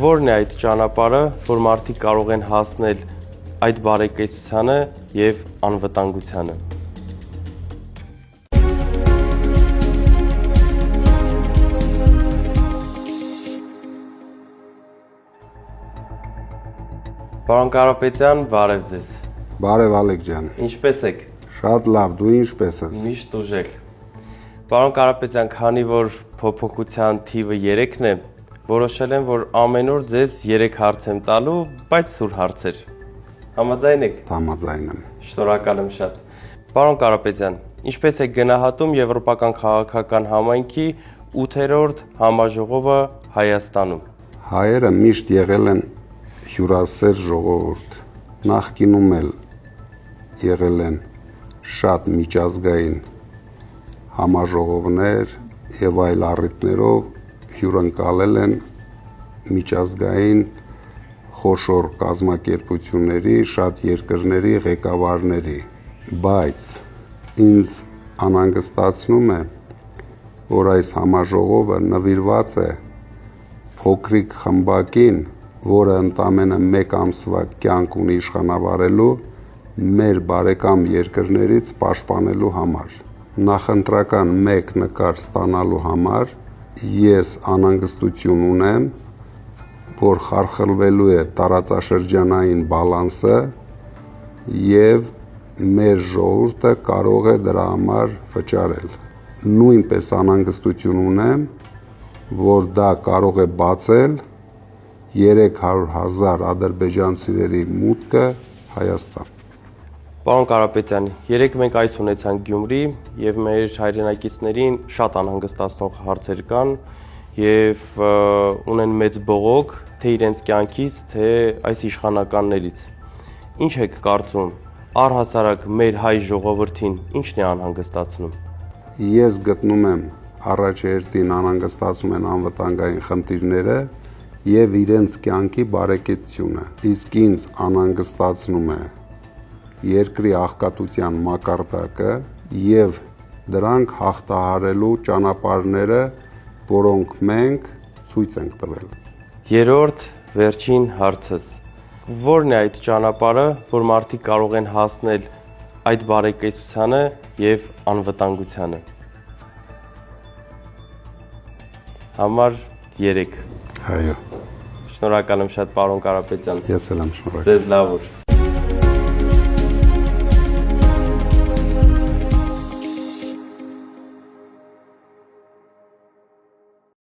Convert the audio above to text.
Որն է այդ ճանապարհը, որ մարդիկ կարող են հասնել այդ բարեկեցությանը եւ անվտանգությանը։ Պարոն Կարապետյան, բարև ձեզ։ Բարև Ալեք ջան։ Ինչպե՞ս եք։ Շատ լավ, դու ինչպե՞ս ես։ Միշտ ուժեղ։ Պարոն Կարապետյան, քանի որ փոփոխության թիվը 3-ն է, որոշել եմ, որ ամեն օր ձեզ 3 հարց եմ տալու, բայց սուր հարցեր։ Համաձայն եք։ Համաձայն եմ։ Շնորհակալ եմ շատ։ Պարոն Կարապետյան, ինչպես է գնահատում Եվրոպական քաղաքական համայնքի 8-րդ համաժողովը Հայաստանում։ Հայերը միշտ եղել են հյուրասեր ժողովուրդ։ Նախկինում էլ եղել են շատ միջազգային համաժողովներ եւ այլ առիթներով հյուրընկալել են միջազգային խոշոր կազմակերպությունների, շատ երկրների ղեկավարների, բայց ինձ անհանգստացնում է, որ այս համաժողովը նվիրված է փոքրիկ խմբակին, որը ընդամենը 1 ամսվա կյանք ունի իշխանավարելու մեր բարեկամ երկրներից պաշտպանելու համար։ Նախընտրական 1 նկար ստանալու համար ես անհանգստություն ունեմ, որ խարխլվելու է տարածաշրջանային բալանսը եւ մեր ժողովուրդը կարող է դրա համար վճարել։ Նույնպես անհանգստություն ունեմ, որ դա կարող է բացել 300,000 ադրբեջանցիների մուտքը Հայաստան։ Պարոն Կարապետյան, երեկ մենք այց ունեցանք Գյումրի եւ մեր հայրենակիցներին շատ անհանգստացնող հարցեր կան եւ ունեն մեծ բողոք թե իրենց կյանքից, թե այս իշխանականներից։ Ինչ եք կարծում, առհասարակ մեր հայ ժողովրդին ինչն է անհանգստացնում։ Ես գտնում եմ առաջերտին անհանգստացում են անվտանգային խնդիրները եւ իրենց կյանքի բարեկեցությունը։ Իսկ ինձ անհանգստացնում է երկրի աղքատության մակարդակը եւ դրանք հաղթահարելու ճանապարհները, որոնք մենք ցույց ենք տվել։ Երրորդ վերջին հարցս. Որն է այդ ճանապարհը, որ մարդիկ կարող են հասնել այդ բարեկեցությանը եւ անվտանգությանը։ Համար 3։ Այո։ Շնորհակալ եմ շատ, պարոն Կարապետյան։ Ես էլ եմ շնորհակալ։ Ձեզ լավ օր։